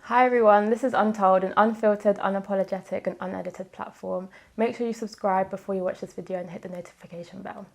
Hi everyone, this is Untold, an unfiltered, unapologetic and unedited platform. Make sure you subscribe before you watch this video and hit the notification bell.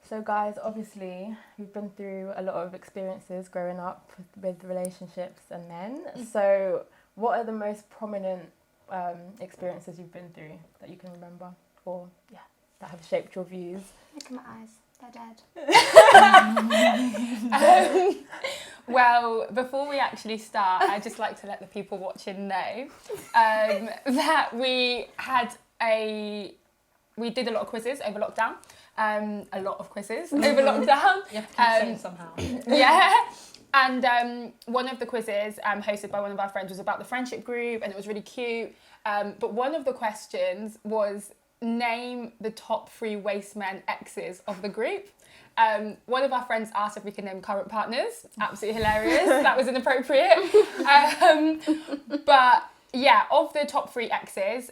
So guys, obviously we've been through a lot of experiences growing up with relationships and men. So what are the most prominent experiences you've been through that you can remember, or that have shaped your views? Look at my eyes, they're dead. Well, before we actually start, I'd just like to let the people watching know that we did a lot of quizzes over lockdown. A lot of quizzes over lockdown. You have to keep saying somehow. Yeah. And one of the quizzes hosted by one of our friends was about the friendship group, and it was really cute. But one of the questions was name the top 3 waste men exes of the group. One of our friends asked if we could name current partners. Absolutely hilarious. That was inappropriate. But yeah, of the top 3 exes,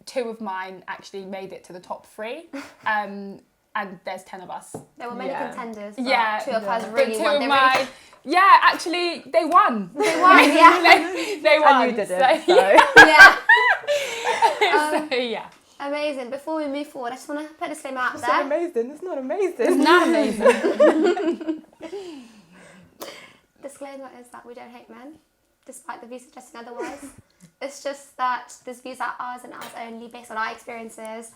2 of mine actually made it to the top 3. And there's 10 of us. There were many contenders, but 2 of us But really 2 won. of mine, actually, they won. They won, yeah. they won. And you didn't, so. Yeah. So yeah. Amazing. Before we move forward, I just want to put a disclaimer out It's there. not amazing, it's not amazing. It's not amazing. Disclaimer is that we don't hate men, despite the views suggesting otherwise. It's just that this views are ours and ours only, based on our experiences.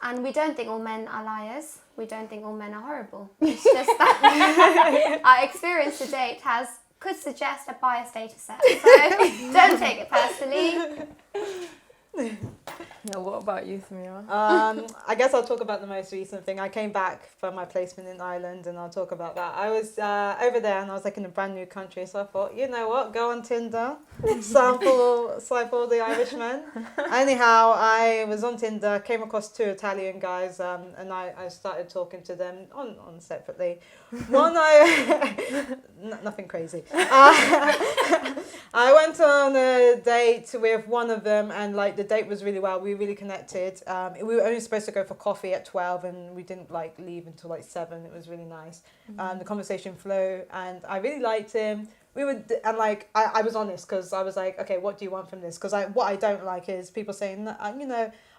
And we don't think all men are liars. We don't think all men are horrible. It's just that our experience to date could suggest a biased data set. So don't take it personally. Yeah, what about you, Samira? I guess I'll talk about the most recent thing. I came back from my placement in Ireland, and I'll talk about that. I was over there, and I was like in a brand new country, so I thought, you know what, go on Tinder, sample the Irishmen. Anyhow, I was on Tinder, came across 2 Italian guys, and I started talking to them on separately. One, nothing crazy. I went on a date with one of them, and like the date was really well. We really connected. We were only supposed to go for coffee at 12, and we didn't like leave until like 7. It was really nice. The conversation flowed, and I really liked him. I was honest, because I was like, okay, what do you want from this? Because what I don't like is people saying, I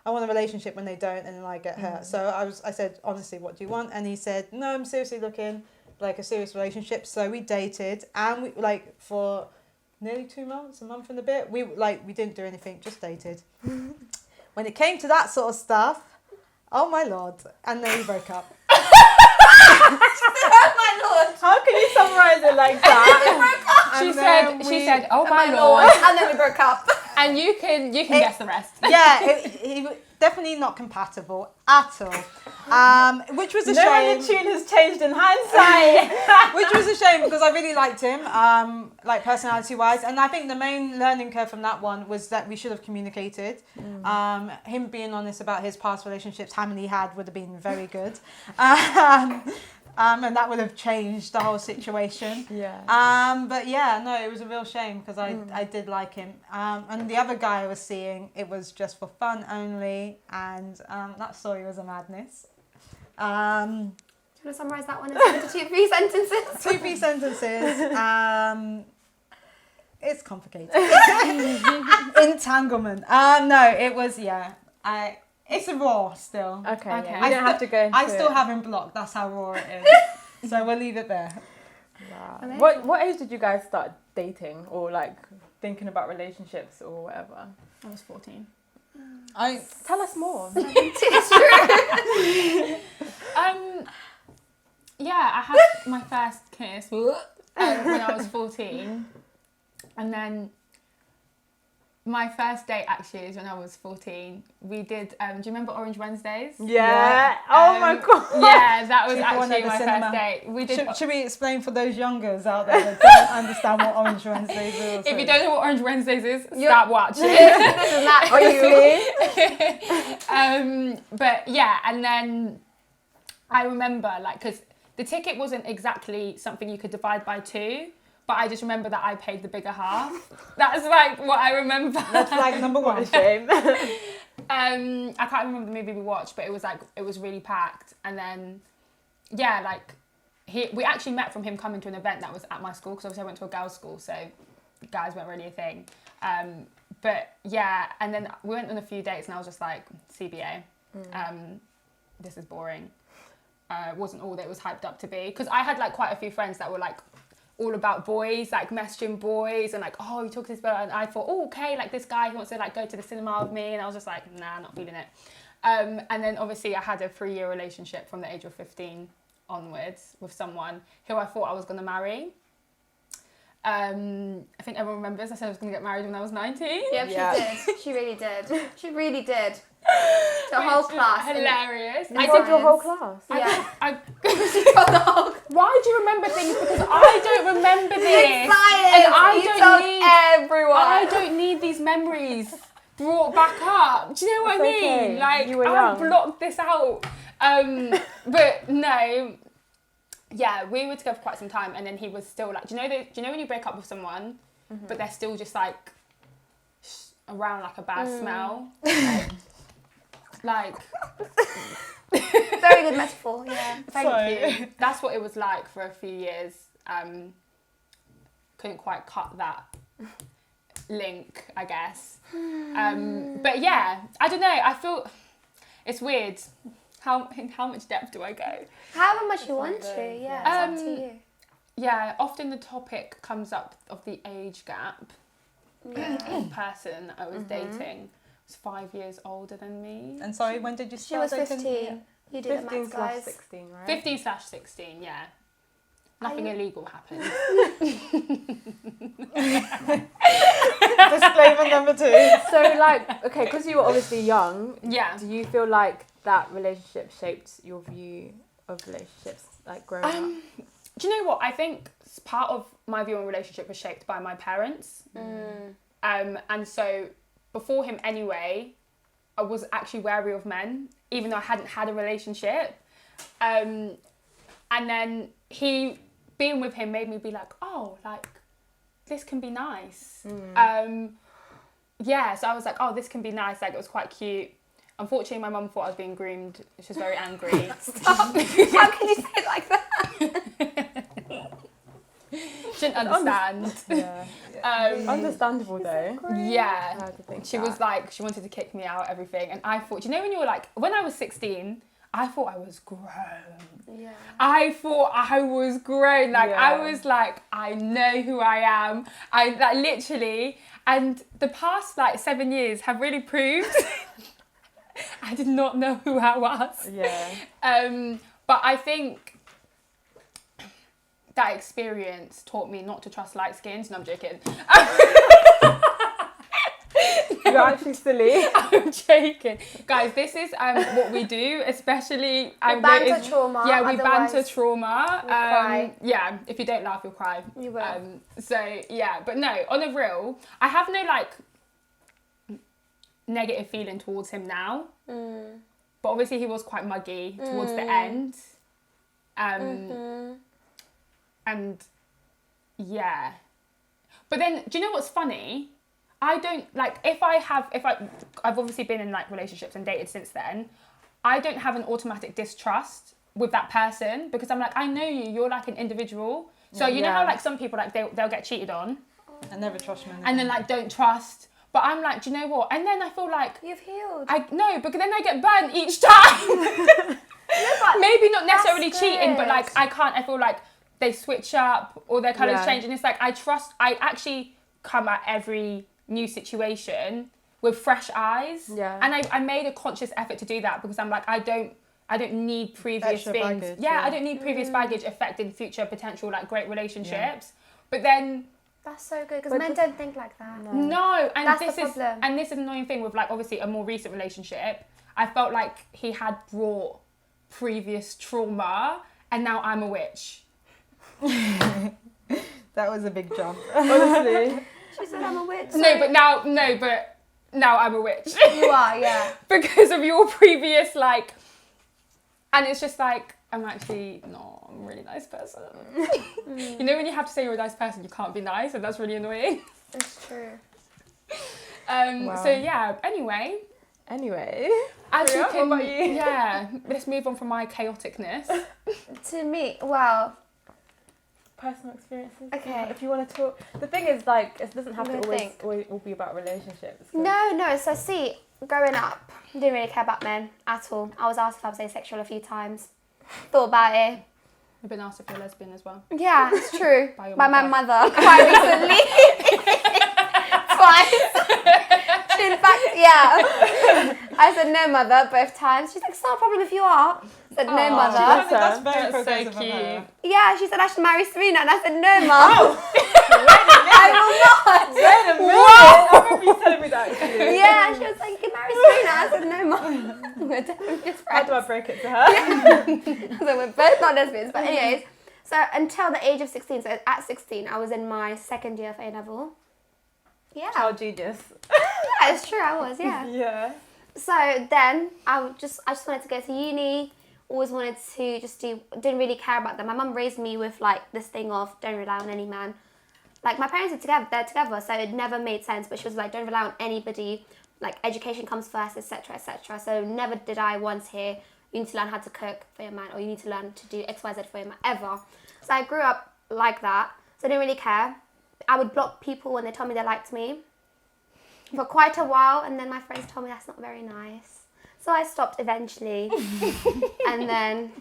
want a relationship when they don't, and then I get hurt. So I said, honestly, what do you want? And he said, no, I'm seriously looking like a serious relationship. So we dated, and we for nearly 2 months, a month and a bit, we didn't do anything, just dated. When it came to that sort of stuff, oh my lord, and then we broke up. Oh my lord! How can you summarise it like that? She said, oh my lord. And then we broke up. And you can guess the rest. Yeah, he definitely not compatible at all. Which was a shame. No one the tune has changed in hindsight. Which was a shame, because I really liked him, like personality-wise. And I think the main learning curve from that one was that we should have communicated. Him being honest about his past relationships, how many he had, would have been very good. And that would have changed the whole situation. Yeah. But yeah, no, it was a real shame, because I did like him. And the other guy I was seeing, it was just for fun only. And that story was a madness. Do you want to summarise that one into 2-3 sentences? 2-3 sentences. It's complicated. Entanglement. No, it was, it's a raw still. Okay. Okay. Yeah. You don't have to go into I still it. have him blocked. That's how raw it is. So we'll leave it there. Wow. Amazing. What age did you guys start dating, or like thinking about relationships or whatever? I was 14. Tell us more. It's true. I had my first kiss when I was 14, and then My first date actually is when I was 14. We did, do you remember Orange Wednesdays? Yeah. Oh my God. Yeah, that was Cheap one actually at the my cinema. first date. We did. Should we explain for those youngers out there that don't understand what Orange Wednesdays is? If you don't know what Orange Wednesdays is, You're- stop watching. This is not Are you really? But yeah, and then I remember like, because the ticket wasn't exactly something you could divide by 2, but I just remember that I paid the bigger half. That's like what I remember. That's like number What one. a shame. I can't remember the movie we watched, but it was really packed. And then, yeah, like we actually met from him coming to an event that was at my school, because obviously I went to a girls' school, so guys weren't really a thing. But yeah, and then we went on a few dates, and I was just like, CBA, this is boring. Wasn't all that it was hyped up to be, because I had like quite a few friends that were like all about boys, like messaging boys and like, oh, you talk to this girl, and I thought, oh, okay, like this guy who wants to like go to the cinema with me, and I was just like, nah, not feeling it. And then obviously I had a 3-year relationship from the age of 15 onwards with someone who I thought I was going to marry. I think everyone remembers I said I was going to get married when I was 19. Yep, Yeah. she did. She really did. She really did. The whole class. Hilarious. I did your whole class. Yeah. Why do you remember things? Because I don't remember this. Science. And I You don't told need everyone. I don't need these memories brought back up. Do you know what I It's mean? okay. Like, You were I've young. blocked this out. But no, yeah, we were together for quite some time, and then he was still like, do you know when you break up with someone, but they're still just like around like a bad smell? Like, Very good metaphor, yeah. thank you. That's what it was like for a few years. Couldn't quite cut that link, I guess. But yeah, I don't know. I feel it's weird. How much depth do I go? However much you want to, yeah, it's up to you. Yeah, often the topic comes up of the age gap. Yeah. The person I was dating was 5 years older than me. And sorry, when did you She start was dating? 15. You did the 15 maths, slash guys. 16, right? 15/16, yeah. Nothing illegal happened. Disclaimer number 2. So, like, okay, because you were obviously young, Yeah. do you feel like that relationship shaped your view of relationships, like growing up? Do you know what? I think part of my view on relationship was shaped by my parents. And so before him anyway, I was actually wary of men, even though I hadn't had a relationship. And then being with him made me be like, oh, like, this can be nice. Yeah, so I was like, oh, this can be nice. Like, it was quite cute. Unfortunately, my mum thought I was being groomed. She was very angry. Stop. How can you say it like that? She didn't understand. Yeah. Understandable though. Yeah. How to think She that. was like, she wanted to kick me out, everything. And I thought, you know, when you were like, when I was 16, I thought I was grown. Yeah. I thought I was grown. Like, Yeah. I was like, I know who I am. I like literally. And the past like 7 years have really proved I did not know who I was. Yeah. But I think that experience taught me not to trust light skins. No, I'm joking. You're actually silly. I'm joking. Guys, this is what we do, especially... banter trauma. Yeah, we otherwise banter trauma. you'll cry. Yeah, if you don't laugh, you'll cry. You will. So, yeah, but no, on a real, I have no, like, negative feeling towards him now. But obviously he was quite muggy towards the end. And, yeah. But then, do you know what's funny? I don't, like, I've obviously been in, like, relationships and dated since then. I don't have an automatic distrust with that person because I'm like, I know you're like an individual. So you know how, like, some people, like, they'll get cheated on. I never trust men. And then, like, don't trust. But I'm like, do you know what? And then I feel like... You've healed. No, because then I get burnt each time. Maybe not necessarily cheating, but, like, I feel like they switch up or their colours change. And it's like, I actually come at every new situation with fresh eyes. Yeah. And I made a conscious effort to do that because I'm like, I don't need previous Extra things. baggage, I don't need previous baggage affecting future potential, like, great relationships. But then That's so good because But men don't think like that. No, and That's this the is problem. and this is an annoying thing with like obviously a more recent relationship. I felt like he had brought previous trauma, and now I'm a witch. That was a big jump. Honestly. She said I'm a witch. No, but now I'm a witch. You are, yeah. Because of your previous like, and it's just like I'm actually not a really nice person. You know when you have to say you're a nice person, you can't be nice, and that's really annoying. It's true. Wow. So yeah. Anyway, as you Priya, can, what about you? yeah. Let's move on from my chaoticness. To me, well, Personal experiences. Okay. If you want to talk, the thing is like it doesn't have I'm to gonna always all be about relationships. no. So see, growing up, didn't really care about men at all. I was asked if I was asexual a few times. Thought about it. I've been asked if you're lesbian as well. Yeah, it's true. By your By my mother. mother, quite recently. Twice. In fact, yeah. I said no, mother, both times. She's like, it's not a problem if you are. I said no, mother. That's very That's so progressive of cute. her. Yeah, she said I should marry Serena, and I said no, mum. I will not. Wait a minute. I remember you telling me that actually. Yeah, she was like, you can marry Serena. I said no, mum. We're definitely just How friends. do I break it to her? So we're both not lesbians, but anyways. So until the age of 16, so at 16, I was in my second year of A-level. Yeah. Child genius. Yeah, it's true, I was, yeah. Yeah. So then I just wanted to go to uni, always wanted to just didn't really care about them. My mum raised me with like this thing of don't rely on any man. Like my parents they're together, so it never made sense, but she was like, don't rely on anybody, like education comes first, etc., etc. So never did I once hear, you need to learn how to cook for your man, or you need to learn to do XYZ for your man, ever. So I grew up like that, so I didn't really care. I would block people when they told me they liked me for quite a while, and then my friends told me that's not very nice. So I stopped eventually. and then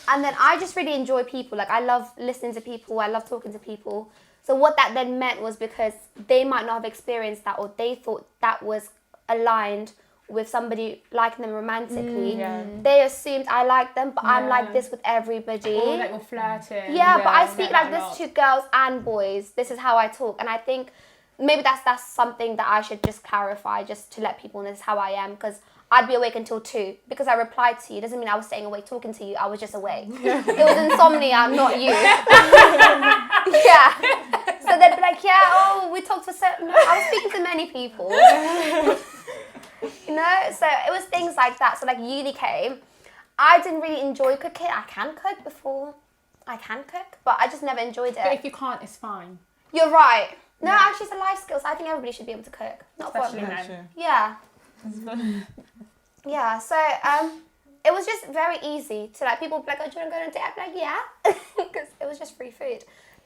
I just really enjoy people. Like I love listening to people, I love talking to people. So what that then meant was because they might not have experienced that, or they thought that was aligned with somebody liking them romantically. They assumed I liked them, but I'm like this with everybody. Or that you're flirting. Yeah, but I speak get like that a this lot. to girls and boys. This is how I talk, and I think maybe that's something that I should just clarify, just to let people know this is how I am, because I'd be awake until 2 because I replied to you. Doesn't mean I was staying awake talking to you. I was just awake. It was insomnia, not you. Yeah. So they'd be like, yeah, oh, we talked for so. No, I was speaking to many people. You know, so it was things like that. So like uni came, I didn't really enjoy cooking. I can cook, but I just never enjoyed But it. if you can't, it's fine. You're right. No, actually, it's a life skill. So I think everybody should be able to cook. Not a Especially problem. men. Yeah. Yeah. So it was just very easy to like people would be like, oh, do you want to go on a date? I'd be like, yeah, because it was just free food.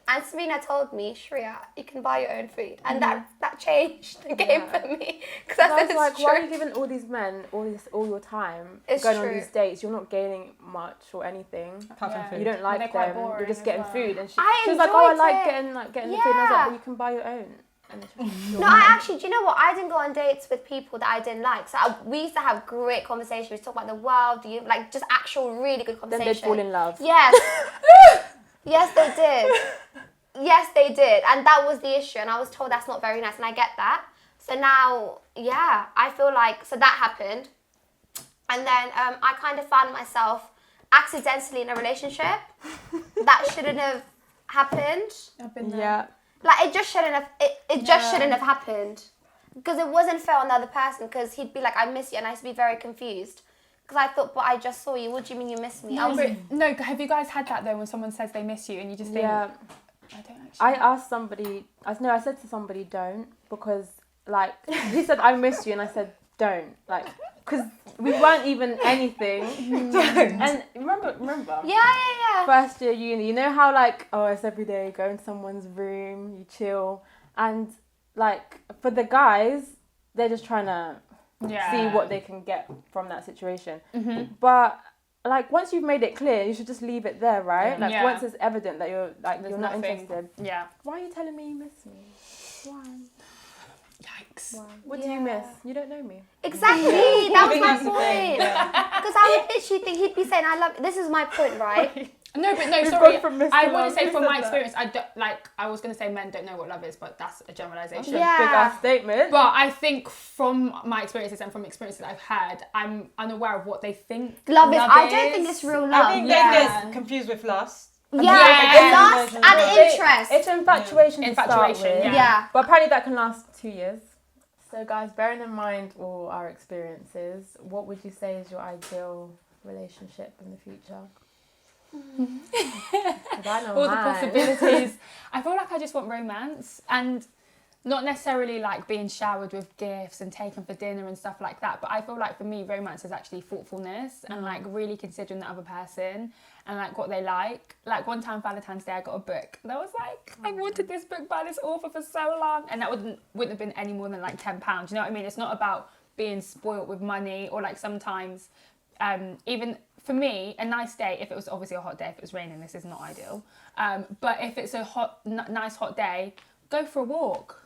And Serena told me, Shreya, you can buy your own food, and that changed the game for me. Because I I said was like, it's why are true. you giving all these men all your time It's going true. on these dates? You're not gaining much or anything. Apart from Yeah. food. You don't They're like quite them. boring You're just as getting well. food, and she I was like, oh, I enjoyed like it. getting the food. And I was like, Yeah. well, you can buy your own. And it's just, No, I actually, do you know what? I didn't go on dates with people that I didn't like. So we used to have great conversations. We talk about the world, like just actual really good then conversation. they'd fall in love. Yes. Yes, they did. Yes, they did. And that was the issue. And I was told that's not very nice. And I get that. So now, yeah, I feel like, so that happened. And then I kind of found myself accidentally in a relationship that shouldn't have happened. I've been there. Yeah. Like, it just shouldn't have, it just shouldn't have happened. Because it wasn't fair on the other person, because he'd be like, I miss you, and I used to be very confused. Because I thought, but I just saw you, what do you mean you miss me? No, but have you guys had that though when someone says they miss you and you just think, Yeah. I don't actually. I asked somebody, I said to somebody, don't, because, like, he said, I miss you, and I said, don't, like, because we weren't even anything. And remember? Yeah. First year uni, you know how, like, oh, it's every day, go in someone's room, you chill, and, like, for the guys, they're just trying to see what they can get from that situation. Mm-hmm. But like once you've made it clear, you should just leave it there, right? Like Yeah. once it's evident that you're like There's you're not nothing. interested. Yeah. Why are you telling me you miss me? Why? Yikes. Why? What do you miss? You don't know me. Exactly, that was think my that's the thing, point. Because I would literally think he'd be saying, I love, this is my point, right? No, but no, We've sorry. gone from Mr. I want Love. to say Who from said my that? experience, I was going to say men don't know what love is, but that's a generalisation. Yeah. Big ass statement. But I think from my experiences and from experiences I've had, I'm unaware of what they think Love is. I don't think it's real love. I think Yeah. they get confused with lust. Yeah. Lust Version and of it. interest. It's infatuation to Infatuation, start with. yeah. But apparently that can last 2 years. So guys, bearing in mind all our experiences, what would you say is your ideal relationship in the future? 'Cause I know all the mine. possibilities. I feel like I just want romance and not necessarily like being showered with gifts and taken for dinner and stuff like that. But I feel like for me, romance is actually thoughtfulness and like really considering the other person and like what they like. Like one time Valentine's Day, I got a book and I was like, I wanted this book by this author for so long, and that wouldn't have been any more than like £10. You know what I mean? It's not about being spoilt with money, or like sometimes even for me, a nice day, if it was obviously a hot day, if it was raining, this is not ideal. But if it's a nice hot day, go for a walk.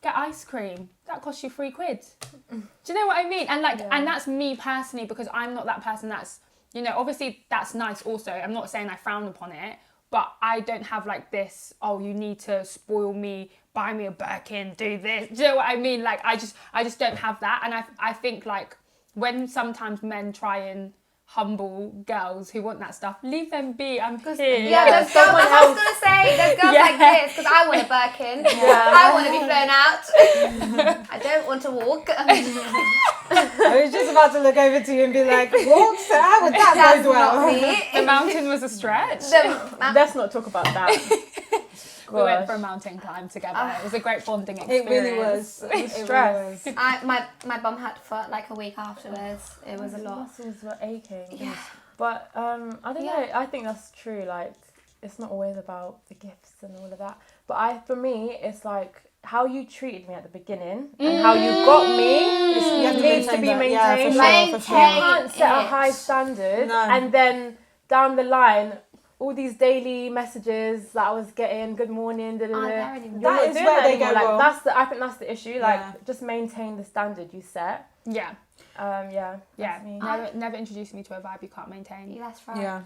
Get ice cream. That costs you £3. Do you know what I mean? And like, and that's me personally, because I'm not that person that's, you know, obviously that's nice also. I'm not saying I frown upon it, but I don't have like this, oh, you need to spoil me, buy me a Birkin, do this. Do you know what I mean? Like, I just don't have that. And I think like when sometimes men try and humble girls who want that stuff, leave them be. I'm here. Yeah, there's girls, that's what I was going to say. There's girls like this, because I want a Birkin. I want to be flown out. I don't want to walk. I was just about to look over to you and be like, what? So how would that That's bode well? not me. The mountain was a stretch. Let's not talk about that. We went for a mountain climb together. It was a great bonding It experience. really was. It really Stress. was. My bum hurt for like a week afterwards. It was a lot. Muscles were aching. Yeah. But I don't know. I think that's true. Like, it's not always about the gifts and all of that. But for me, it's like how you treated me at the beginning and how you got me. You have to needs to maintain be that. maintained. Yeah, for Like, sure, you for sure. can't set a it. high standard No. and then down the line, all these daily messages that I was getting, good morning, da da Aren't da. there anymore. You're That not is doing where that they anymore. go Like, wrong. I think that's the issue. Like, Yeah. just maintain the standard you set. Yeah. Yeah. Yeah. Me. Never introduce me to a vibe you can't maintain. Yeah, that's right. Yeah.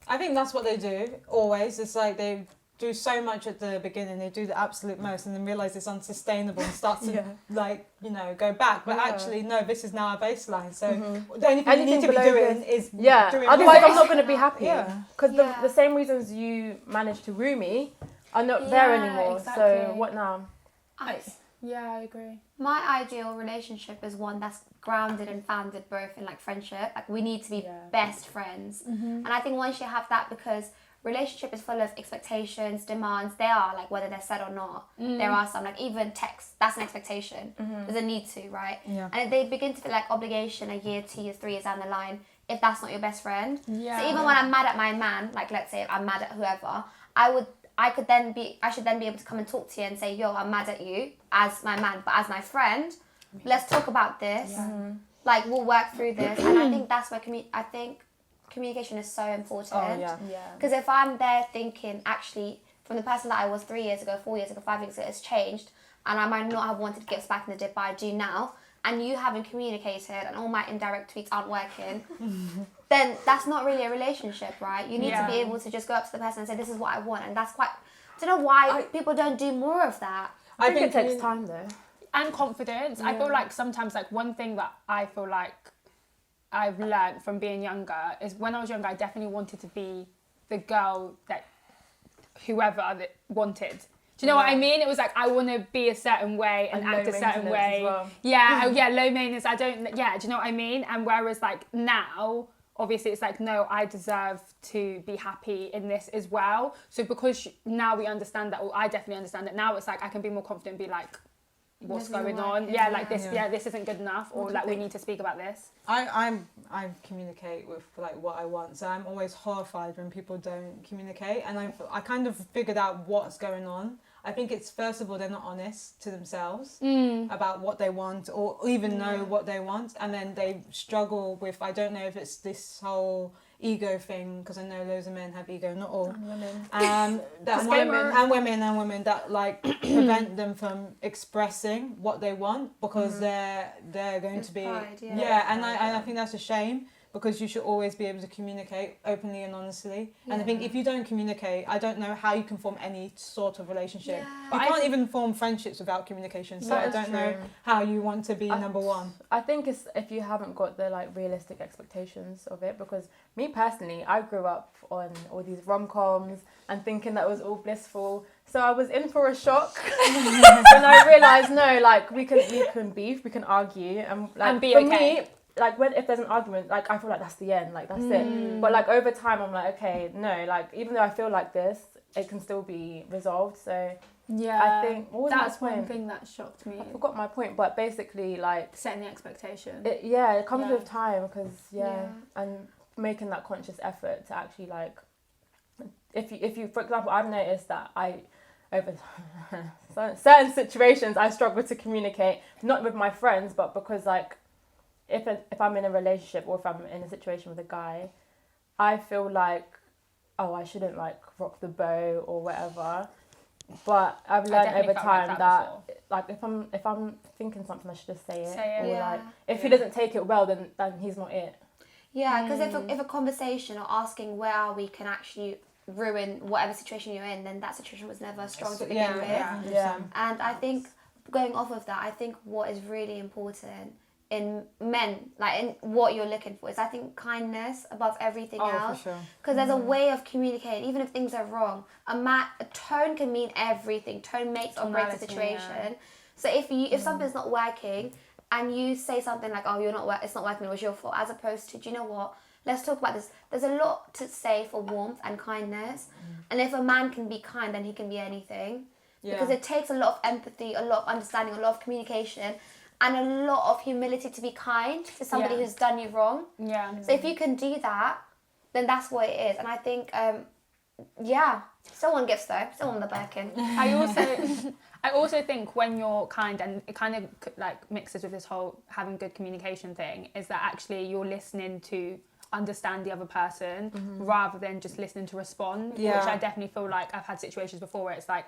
I think that's what they do, always. It's like they do so much at the beginning, they do the absolute most and then realise it's unsustainable and start to, like, you know, go back. But actually, no, this is now our baseline. So the only thing you need to be below doing this- is Yeah, doing otherwise more. I'm not going to be happy. Yeah. Because Yeah. the same reasons you managed to woo me are not there Yeah, anymore. So exactly. what now? Yeah, I agree. My ideal relationship is one that's grounded and founded both in like friendship. Like we need to be best friends. And I think once you have that, because relationship is full of expectations, demands. They are like whether they're said or not. There are some like even text. That's an expectation. There's a need to, right? Yeah. And they begin to feel like obligation a year, 2 years, 3 years down the line. If that's not your best friend. Yeah. So even when I'm mad at my man, like let's say I'm mad at whoever, I should then be able to come and talk to you and say, yo, I'm mad at you as my man, but as my friend, let's talk about this. Like we'll work through this. And I think that's where communication is so important. Oh, yeah. Because if I'm there thinking, actually, from the person that I was 3 years ago, 4 years ago, 5 years ago, it's changed, and I might not have wanted gifts back in the day, but I do now, and you haven't communicated, and all my indirect tweets aren't working, then that's not really a relationship, right? You need to be able to just go up to the person and say, this is what I want, and that's quite... I don't know why people don't do more of that. I think it takes time though. And confidence. I feel like sometimes like one thing that I feel like I've learned from being younger is when I was younger, I definitely wanted to be the girl that whoever that wanted. Do you know what I mean? It was like, I want to be a certain way and act a certain way. As well. Yeah, low maintenance. Do you know what I mean? And whereas like now, obviously it's like, no, I deserve to be happy in this as well. So because now we understand that, or I definitely understand it now, it's like I can be more confident and be like, what's going on? This isn't good enough, or like we need to speak about this. I communicate with like what I want, so I'm always horrified when people don't communicate, and I kind of figured out what's going on. I think it's first of all they're not honest to themselves about what they want or even know what they want, and then they struggle with, I don't know if it's this whole ego thing, because I know loads of men have ego, not all, that women that like prevent them from expressing what they want because they're going to be pride, and I think that's a shame. because you should always be able to communicate openly and honestly. And I think if you don't communicate, I don't know how you can form any sort of relationship. You can't even form friendships without communication. So I don't know how you want to be number one. I think it's if you haven't got the like realistic expectations of it, because me personally, I grew up on all these rom-coms and thinking that was all blissful. So I was in for a shock when I realised, no, like we can beef, we can argue, and like and be for okay. me, like if there's an argument, like I feel like that's the end, like that's it. But like over time, I'm like, okay, no, like even though I feel like this, it can still be resolved. So I think what was that's my point? one thing that shocked me. I forgot my point, but basically like Setting the expectation. it comes with time, because and making that conscious effort to actually like if you for example, I've noticed that over certain situations I struggle to communicate, not with my friends, but because like if I'm in a relationship or if I'm in a situation with a guy, I feel like, oh, I shouldn't like rock the boat or whatever. But I've learned over time that like if I'm thinking something, I should just say it. Or like if he doesn't take it well, then he's not it. Yeah, because if a conversation or asking where are we can actually ruin whatever situation you're in, then that situation was never strong to begin with. And I think going off of that, I think what is really important in men, like in what you're looking for, is I think kindness above everything else. For sure. Because there's a way of communicating, even if things are wrong. A tone can mean everything. Tone makes or breaks a situation. So if something's not working and you say something like, oh, it's not working, it was your fault, as opposed to, do you know what? Let's talk about this. There's a lot to say for warmth and kindness. And if a man can be kind, then he can be anything. Because it takes a lot of empathy, a lot of understanding, a lot of communication, and a lot of humility to be kind to somebody who's done you wrong. So if you can do that, then that's what it is. And I think, someone gifts though, someone the Birkin. I also think when you're kind, and it kind of like mixes with this whole having good communication thing, is that actually you're listening to understand the other person rather than just listening to respond, which I definitely feel like I've had situations before where it's like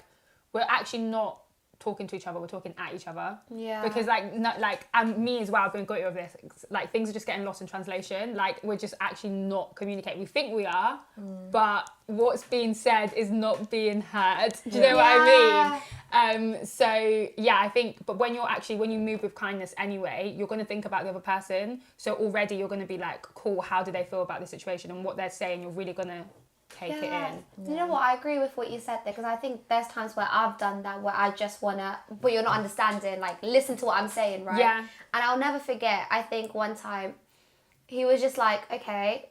we're actually not talking to each other, we're talking at each other. Because and me as well, I've been guilty of this, like things are just getting lost in translation, like we're just actually not communicating. We think we are, but what's being said is not being heard. Do you know what I mean? I think, but when you move with kindness anyway, you're going to think about the other person, so already you're going to be like, cool, how do they feel about the situation, and what they're saying, you're really going to take it in. You know what, I agree with what you said there, because I think there's times where I've done that, where I just wanna, but you're not understanding, like listen to what I'm saying, right? And I'll never forget, I think one time he was just like, okay,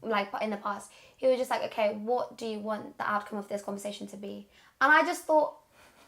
like in the past, he was just like, okay, what do you want the outcome of this conversation to be? And I just thought,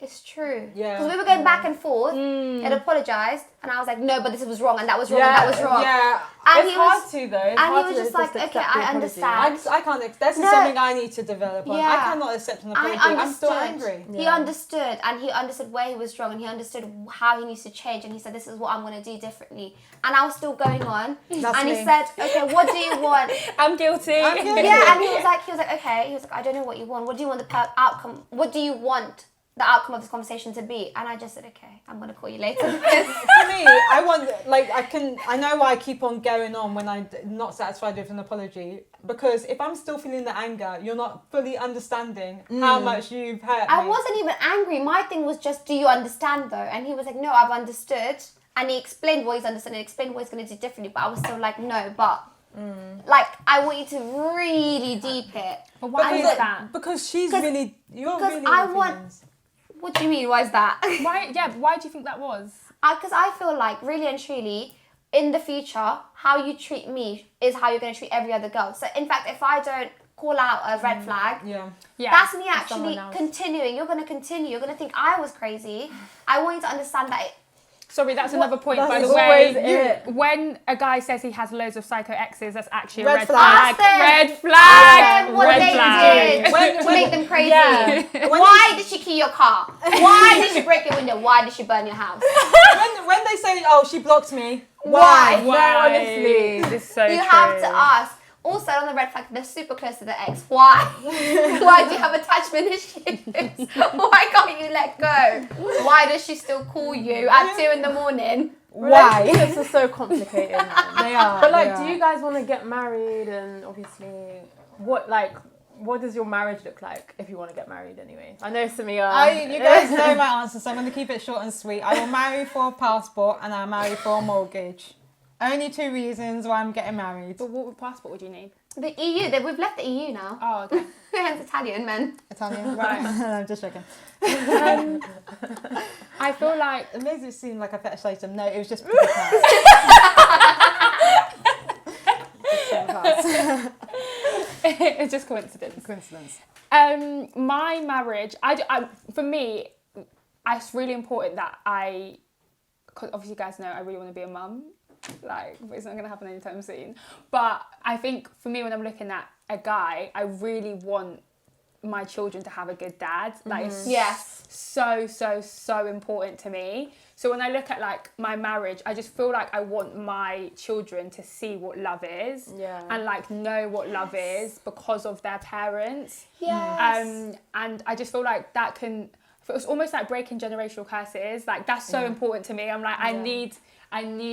it's true. Because we were going back and forth. He had apologised, and I was like, no, but this was wrong, and that was wrong, and that was wrong. And it's hard to though. And he was just like, okay, I understand. I can't. This is something I need to develop on. I cannot accept an apology. I'm still angry. He understood, and he understood where he was wrong, and he understood how he needs to change. And he said, "This is what I'm going to do differently." And I was still going on. And he said, "Okay, what do you want?" I'm guilty. Yeah, and he was like, "Okay." He was like, "I don't know what you want. What do you want the outcome? What do you want the outcome of this conversation to be?" And I just said, okay, I'm going to call you later. For me, I know why I keep on going on when I'm not satisfied with an apology, because if I'm still feeling the anger, you're not fully understanding how much you've hurt me. I wasn't even angry. My thing was just, do you understand though? And he was like, no, I've understood. And he explained what he's understood and explained what he's going to do differently, but I was still like, no, but like, I want you to really deep it. But why is that? Because you're really What do you mean? Why is that? Why do you think that was? Because I feel like, really and truly, in the future, how you treat me is how you're going to treat every other girl. So, in fact, if I don't call out a red flag, that's me actually continuing. You're going to continue. You're going to think I was crazy. I want you to understand that Sorry, that's another point, by the way. When a guy says he has loads of psycho exes, that's actually a red flag. Red flag. What they did to make them crazy. Why did she key your car? Why did she break your window? Why did she burn your house? when they say, oh, she blocked me, why? No, honestly, this is so You have to ask. Also, on the red flag, they're super close to the ex. Why? Why do you have attachment issues? Why can't you let go? Why does she still call you at 2 a.m? Why? Relationships are so complicated, man. They are. But like, they do are. you guys want to get married? And obviously, what does your marriage look like if you want to get married anyway? I know Samia. You guys know my answer, so I'm going to keep it short and sweet. I will marry for a passport and I'll marry for a mortgage. Only 2 reasons why I'm getting married. But what passport would you need? The EU, we've left the EU now. Oh, okay. Hence Italian men. Italian. Right. I'm just joking. I feel like It makes it seem like I fetishized them. No, it was just because. it's just coincidence. Coincidence. My marriage, for me, it's really important that because obviously you guys know I really want to be a mum. Like, it's not going to happen anytime soon. But I think for me, when I'm looking at a guy, I really want my children to have a good dad. That is so important to me. So when I look at like my marriage, I just feel like I want my children to see what love is and like know what love is because of their parents. Yes. And I just feel like that can, it's almost like breaking generational curses. Like that's so important to me. I'm like, I need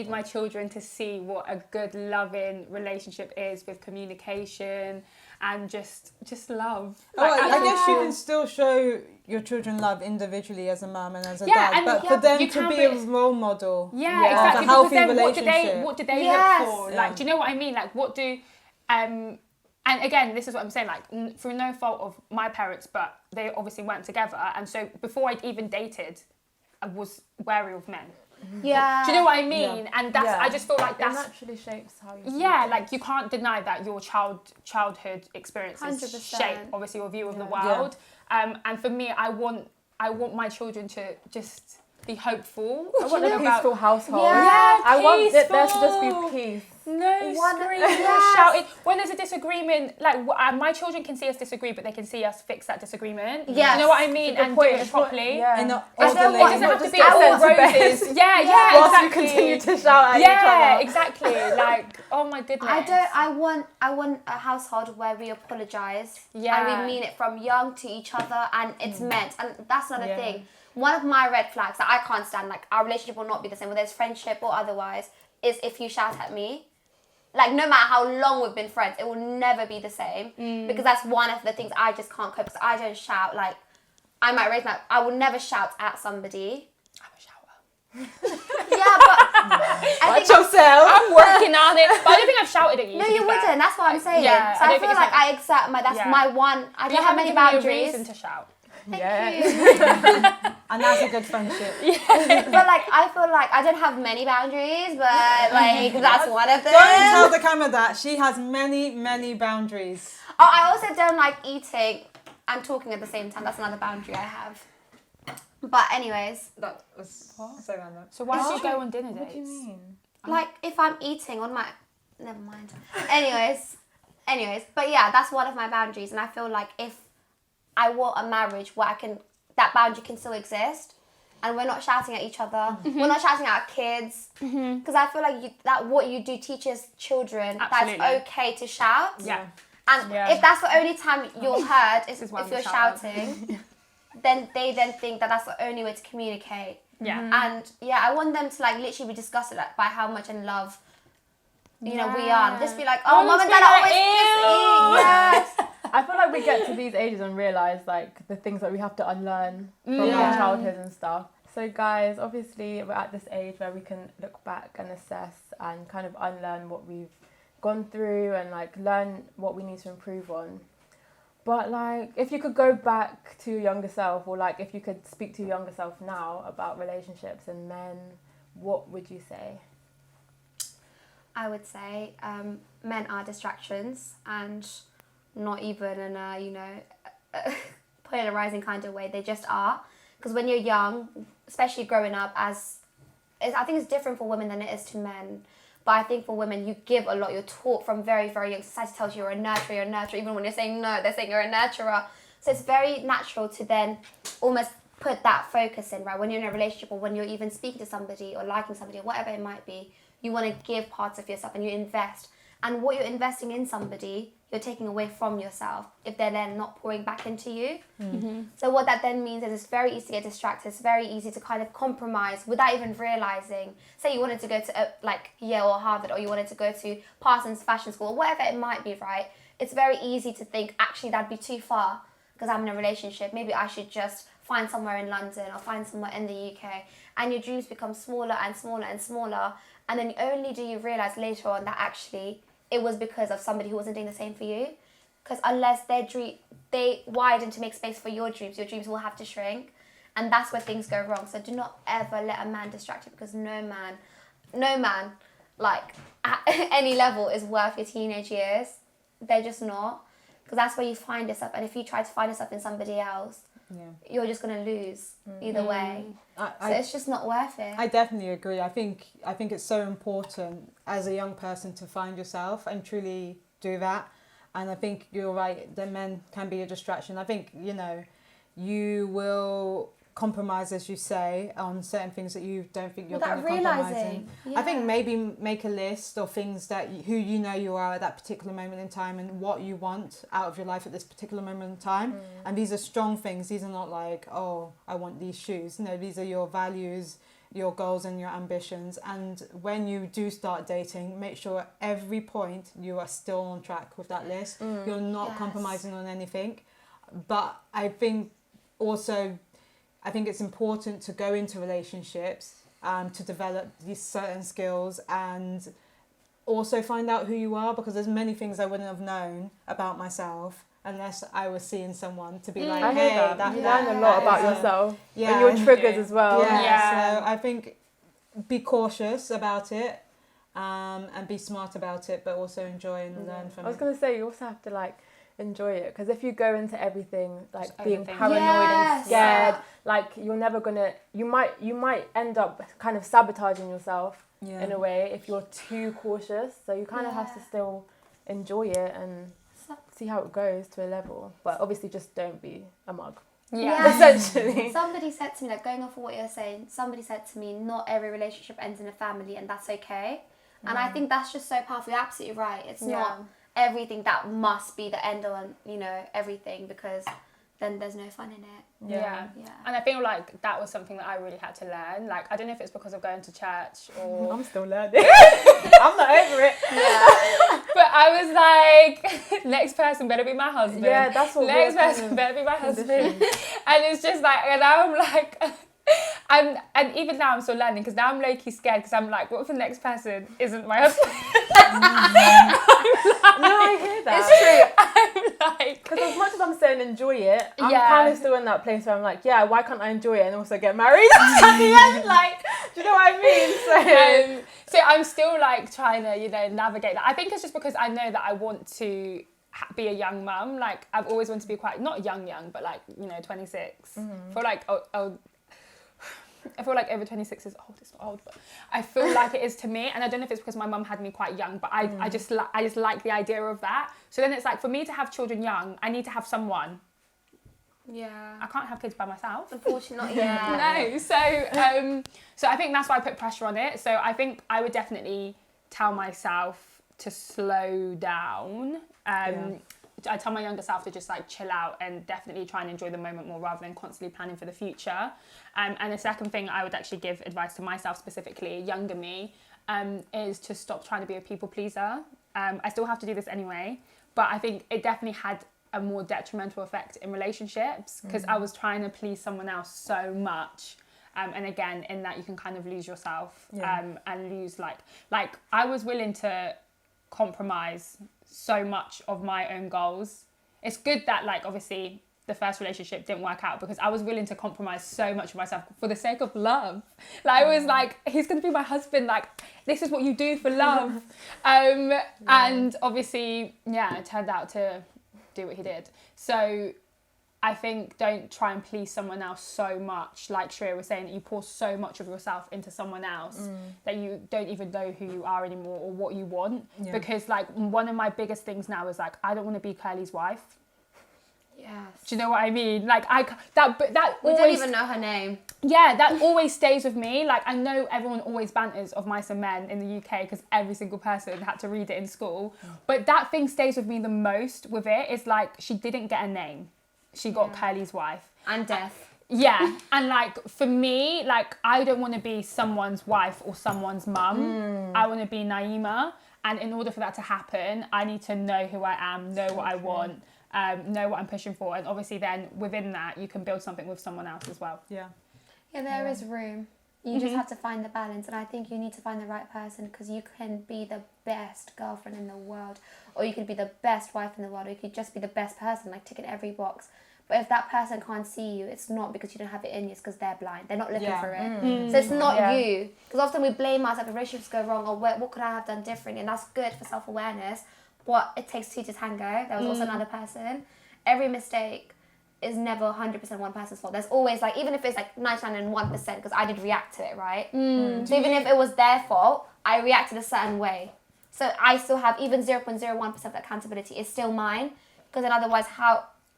my children to see what a good loving relationship is with communication and just love. Like, I guess you can still show your children love individually as a mum and as a Yeah, dad, and but yeah, for them you to can be be- a role model Yeah, of exactly. a healthy Because then relationship. what do they Yes. look for? Like, do you know what I mean? Like, what do, and again, this is what I'm saying. Like, through no fault of my parents, but they obviously weren't together, and so before I'd even dated, I was wary of men. Yeah. Do you know what I mean? And that's I just feel like it that's naturally shapes how you. yeah, like you can't deny that your childhood experiences 100%. shape obviously your view of the world. And for me, I want my children to just be hopeful. I want a peaceful household. Yeah, I want there to peaceful. just be peace. No screaming, yes. shouting. When there's a disagreement, like my children can see us disagree, but they can see us fix that disagreement. Yes. You know what I mean? Good And point. do it It's not- properly. yeah. In a I don't orderly- want- It doesn't have to be Just all sent to bed. roses. Yeah, Whilst exactly. we continue to shout at each Yeah, other. exactly. Like, oh my goodness. I want a household where we apologise and Yeah. we mean it from young to each other and it's meant. And that's another Yeah. thing. One of my red flags that I can't stand, like our relationship will not be the same, whether it's friendship or otherwise, is if you shout at me. Like, no matter how long we've been friends, it will never be the same. Because that's one of the things I just can't cope, because I don't shout. Like, I might raise I will never shout at somebody. I'm a shouter. Yeah, but I think yourself. I'm working on it. But I don't think I've shouted at you. no, to be you fair. wouldn't. That's what I'm saying. Yeah, so I I, don't feel think like it's I accept that's Yeah. my one. I You don't have haven't many given me a boundaries. reason to shout. Thank you. And that's a good friendship. But like, I feel like I don't have many boundaries, but like that's one of them. Don't tell the camera that. She has many, many boundaries. Oh, I also don't like eating and talking at the same time. That's another boundary I have. But anyways, That was so random. So why do you go on dinner What do you dates? mean? like if I'm eating on my, never mind. Anyways, but yeah, that's one of my boundaries, and I feel like if I want a marriage where that boundary can still exist, and we're not shouting at each other, we're not shouting at our kids, because I feel like what you do teaches children Absolutely. that's okay to shout. Yeah. And Yeah. if that's the only time you're heard is is why if we you're shout. shouting, then they think that that's the only way to communicate. Yeah. And yeah, I want them to like literally be disgusted by how much in love, we are. Just be like, oh, mum and dad are always kissing. Yes. I feel like we get to these ages and realise like the things that we have to unlearn from our childhood and stuff. So guys, obviously we're at this age where we can look back and assess and kind of unlearn what we've gone through and like learn what we need to improve on. But like if you could go back to your younger self, or like if you could speak to your younger self now about relationships and men, what would you say? I would say men are distractions, and not even in a, polarizing kind of way. They just are. Because when you're young, especially growing up, I think it's different for women than it is to men. But I think for women, you give a lot. You're taught from very, very young. Society tells you you're a nurturer. Even when you're saying no, they're saying you're a nurturer. So it's very natural to then almost put that focus in, right? When you're in a relationship, or when you're even speaking to somebody or liking somebody or whatever it might be, you want to give parts of yourself and you invest. And what you're investing in somebody, you're taking away from yourself if they're then not pouring back into you. So what that then means is it's very easy to get distracted. It's very easy to kind of compromise without even realizing. Say you wanted to go to like Yale or Harvard, or you wanted to go to Parsons Fashion School, or whatever it might be, right? It's very easy to think, actually, that'd be too far because I'm in a relationship. Maybe I should just find somewhere in London or find somewhere in the UK. And your dreams become smaller and smaller and smaller. And then only do you realize later on that actually it was because of somebody who wasn't doing the same for you. Because unless they widen to make space for your dreams will have to shrink. And that's where things go wrong. So do not ever let a man distract you, because no man, like at any level is worth your teenage years. They're just not. Because that's where you find yourself. And if you try to find yourself in somebody else, you're just going to lose either way. So it's just not worth it. I definitely agree. I think it's so important as a young person to find yourself and truly do that. And I think you're right, that men can be a distraction. I think, you will compromise, as you say, on certain things that you don't think you're going to compromise in. I think maybe make a list of things that who you are at that particular moment in time and what you want out of your life at this particular moment in time. And these are strong things. These are not like, oh, I want these shoes. No, these are your values, your goals and your ambitions. And when you do start dating, make sure at every point you are still on track with that list. You're not compromising on anything. But I think also, it's important to go into relationships to develop these certain skills and also find out who you are, because there's many things I wouldn't have known about myself unless I was seeing someone to be like, hey, that you learn a lot about yourself and your triggers as well. So I think be cautious about it and be smart about it, but also enjoy and learn from it. I was going to say, you also have to enjoy it, because if you go into everything being paranoid and scared, you're never gonna, you might end up kind of sabotaging yourself in a way if you're too cautious. So you kind of have to still enjoy it and see how it goes to a level, but obviously just don't be a mug. Essentially. Somebody said to me, going off of what you're saying, somebody said to me, not every relationship ends in a family, and that's okay. And I think that's just so powerful. You're absolutely right. It's not everything that must be the end all, everything, because then there's no fun in it. And I feel like that was something that I really had to learn. I don't know if it's because of going to church or I'm still learning. I'm not over it. But I was like, next person better be my husband. That's what next person better be my husband. And it's just and now I'm like, and even now I'm still learning, because now I'm low-key scared, because I'm like, what if the next person isn't my husband? No, I hear that. It's true. I'm like, because as much as I'm saying enjoy it, I'm kind of still in that place where I'm like, why can't I enjoy it and also get married at the end? Do you know what I mean? So I'm still trying to navigate that. I think it's just because I know that I want to be a young mum. I've always wanted to be quite, not young, but 26. I feel like over 26 is old. It's not old, but I feel like it is to me. And I don't know if it's because my mum had me quite young, but I just like the idea of that. So then it's for me to have children young, I need to have someone. Yeah. I can't have kids by myself. Unfortunately, No. So I think that's why I put pressure on it. So I think I would definitely tell myself to slow down. I tell my younger self to just chill out and definitely try and enjoy the moment more, rather than constantly planning for the future. And the second thing I would actually give advice to myself, specifically younger me, is to stop trying to be a people pleaser. I still have to do this anyway, but I think it definitely had a more detrimental effect in relationships, because I was trying to please someone else so much. And again, in that you can kind of lose yourself and lose I was willing to compromise so much of my own goals. It's good that obviously the first relationship didn't work out, because I was willing to compromise so much of myself for the sake of love. I was he's going to be my husband, this is what you do for love. And obviously it turned out to do what he did. So I think don't try and please someone else so much, like Shreya was saying, that you pour so much of yourself into someone else that you don't even know who you are anymore or what you want. Because one of my biggest things now is I don't want to be Curly's wife. Yes. Do you know what I mean? Like that We always, don't even know her name. yeah, that always stays with me. Like I know everyone always banters of Mice and Men in the UK because every single person had to read it in school. But that thing stays with me the most with it. It's like she didn't get a name. She got Curly's wife. And death. Yeah, and like for me, like I don't want to be someone's wife or someone's mum. I want to be Naima, and in order for that to happen, I need to know who I am, know what I want, know what I'm pushing for, and obviously then within that you can build something with someone else as well. Yeah. Yeah, there is room. You just have to find the balance, and I think you need to find the right person, because you can be the best girlfriend in the world, or you could be the best wife in the world, or you could just be the best person, like ticking every box. But if that person can't see you, it's not because you don't have it in you, it's because they're blind. They're not looking for it. So it's not you. Because often we blame ourselves if relationships go wrong, or what could I have done differently? And that's good for self-awareness. But it takes two to tango. There was also another person. Every mistake is never 100% one person's fault. There's always, like, even if it's like 99.1%, because I did react to it, right? So even if it was their fault, I reacted a certain way. So I still have even 0.01% of accountability is still mine. Because then otherwise,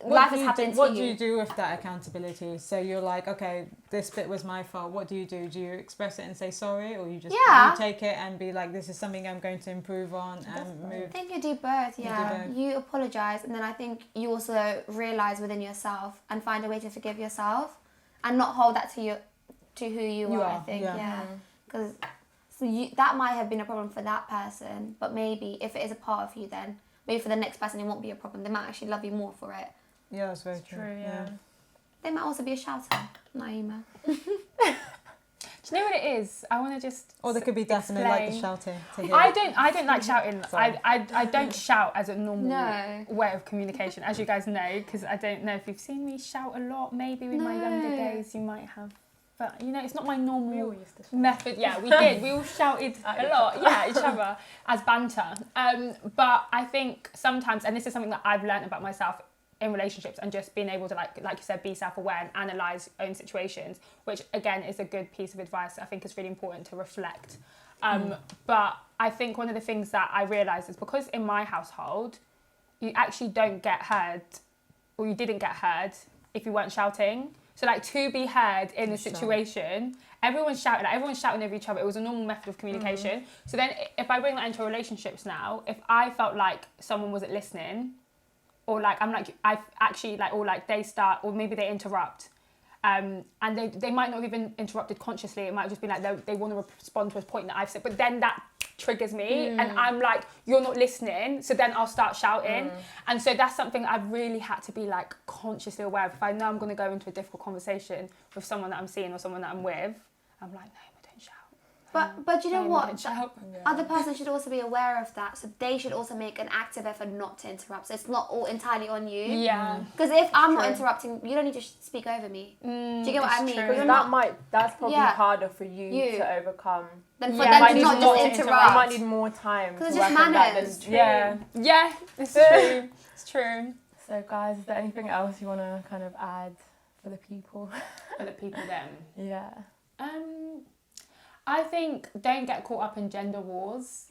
life is happening to you. What do you do with that accountability? So you're like, okay, this bit was my fault. What do you do? Do you express it and say sorry, or you just you take it and be like, this is something I'm going to improve on and move? I think you do both, yeah. You apologise, and then I think you also realise within yourself and find a way to forgive yourself and not hold that to who you are, I think, Because that might have been a problem for that person, but maybe if it is a part of you, then maybe for the next person it won't be a problem. They might actually love you more for it. Yeah, that's very true. Yeah. They might also be a shouter, Naima. Do you know what it is? I want to just. Or they could be definitely like the shouting. I don't like shouting. I don't shout as a normal way of communication, as you guys know, because I don't know if you've seen me shout a lot. Maybe in my younger days you might have. But, you know, it's not my normal method. Yeah, we did. We all shouted a lot. Yeah, each other as banter. But I think sometimes, and this is something that I've learned about myself in relationships, and just being able to, like you said, be self-aware and analyse own situations, which, again, is a good piece of advice. I think it's really important to reflect. But I think one of the things that I realised is because in my household, you actually don't get heard, or you didn't get heard if you weren't shouting. So, like, to be heard in a situation, everyone's shouting over each other. It was a normal method of communication. So then if I bring that into relationships now, if I felt like someone wasn't listening, or like I actually, like, or like they start, or maybe they interrupt, and they might not have even interrupted consciously. It might just be like they want to respond to a point that I've said, but then that triggers me, and I'm like, you're not listening, so then I'll start shouting. And so that's something I've really had to be, like, consciously aware of. If I know I'm going to go into a difficult conversation with someone that I'm seeing or someone that I'm with, I'm like, no, don't shout. But you know what? The other person should also be aware of that, so they should also make an active effort not to interrupt. So it's not all entirely on you. Yeah. Because if I'm not interrupting, you don't need to speak over me. Do you get what I mean? That's probably harder for you to overcome. Then for them to not just interrupt. You might need more time. Because it's just manners. Yeah, it's true. It's true. So, guys, is there anything else you want to kind of add for the people? For the people then? Yeah. I think don't get caught up in gender wars.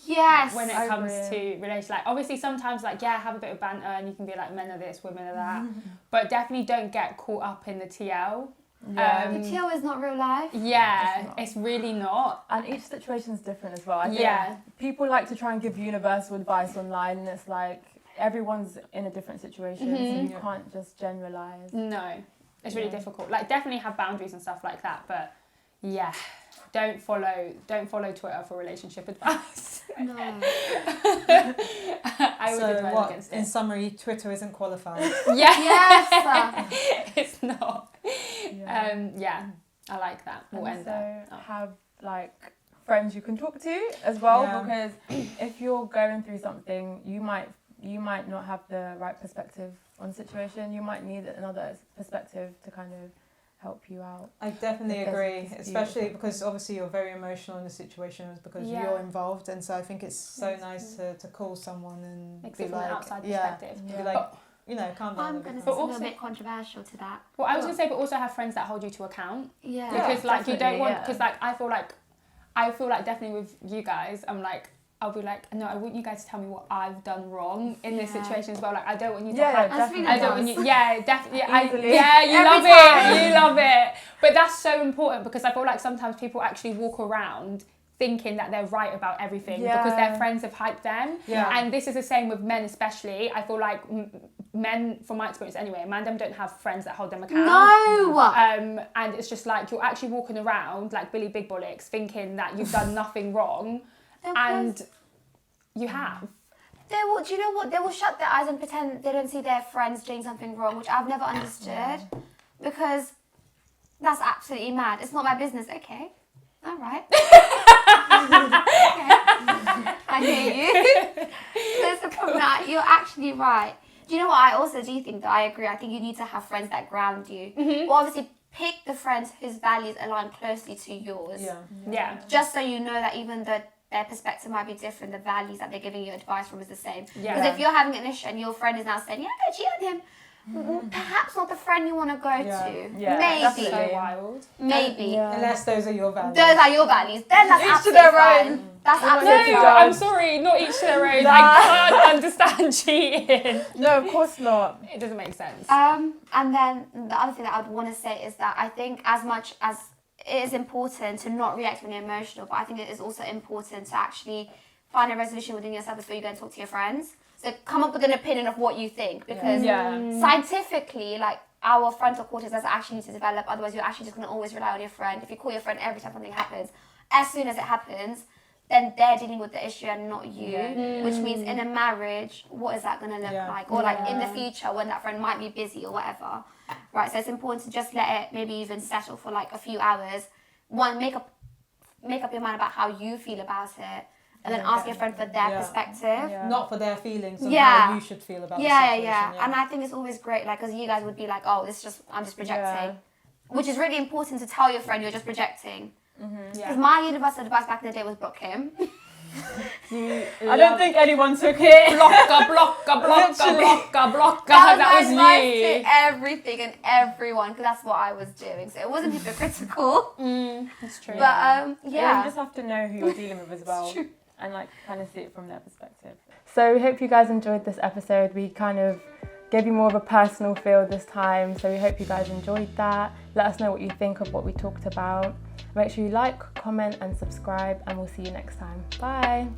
Yes. When it comes to relations, like, obviously sometimes, like, have a bit of banter and you can be like, men are this, women are that, but definitely don't get caught up in the TL. The TL is not real life. Yeah, it's really not. And each situation is different as well. I think people like to try and give universal advice online, and it's like everyone's in a different situation, so you can't just generalise. No, it's really difficult. Like, definitely have boundaries and stuff like that, but don't follow Twitter for relationship advice. No. I would advise against it. In summary, Twitter isn't qualified. Yes. It's not. I like that. We'll end there. Have, like, friends you can talk to as well, because if you're going through something, you might not have the right perspective on the situation. You might need another perspective to kind of help you out. I definitely agree, especially because obviously you're very emotional in the situation because you're involved, and so I think it's so nice to call someone and be like, outside perspective. Be like, you know, calm down. I'm going to say something a bit controversial to that. Well, I was going to say, but also have friends that hold you to account. Yeah. Because, like, you don't want, because, like, I feel like definitely with you guys, I'm like, I'll be like, no, I want you guys to tell me what I've done wrong in this situation as well. Like, I don't want you to Yeah, have... definitely. I don't want you... Yeah, definitely. Easily. You love it. You love it. But that's so important because I feel like sometimes people actually walk around thinking that they're right about everything because their friends have hyped them. Yeah. And this is the same with men especially. I feel like men, from my experience anyway, man them don't have friends that hold them account. No! And it's just like you're actually walking around like Billy Big Bollocks thinking that you've done nothing wrong and you have. They will, do you know what? They will shut their eyes and pretend they don't see their friends doing something wrong, which I've never understood because that's absolutely mad. It's not my business, okay? All right. I hear you. There's a problem that you're actually right. Do you know what I also do think that I agree? I think you need to have friends that ground you. Well, obviously, pick the friends whose values align closely to yours. Yeah. Just so you know that even though their perspective might be different, the values that they're giving you advice from is the same. Because if you're having an issue and your friend is now saying, yeah, go cheat on him, perhaps not the friend you want to go to. Yeah, Maybe. That's so wild. Maybe. Yeah. Unless those are your values. Those are your values. Then that's Each to absolutely their fine. own. That's No, absolutely fine. I'm sorry, not each to their own. I can't understand cheating. No, of course not. It doesn't make sense. And then the other thing that I would want to say is that I think as much as it is important to not react when you're emotional, but I think it is also important to actually find a resolution within yourself before you go and talk to your friends. So come up with an opinion of what you think, because scientifically, like, our frontal cortex doesn't actually need to develop, otherwise you're actually just going to always rely on your friend. If you call your friend every time something happens, as soon as it happens, then they're dealing with the issue and not you, which means in a marriage, what is that going to look like? Or like in the future when that friend might be busy or whatever, right? So it's important to just let it maybe even settle for like a few hours. One, make up your mind about how you feel about it, and then ask your friend for their perspective. Not for their feelings on how you should feel about the situation. And I think it's always great, like, because you guys would be like, oh, I'm just projecting. Which is really important to tell your friend you're just projecting. Because my universal advice back in the day was block him. I don't think anyone took it. Blocker. That was to you. everything and everyone, because that's what I was doing. So it wasn't hypocritical. That's true. But You just have to know who you're dealing with as well, and like kind of see it from their perspective. So we hope you guys enjoyed this episode. We kind of gave you more of a personal feel this time, so we hope you guys enjoyed that. Let us know what you think of what we talked about. Make sure you like, comment and subscribe, and we'll see you next time. Bye.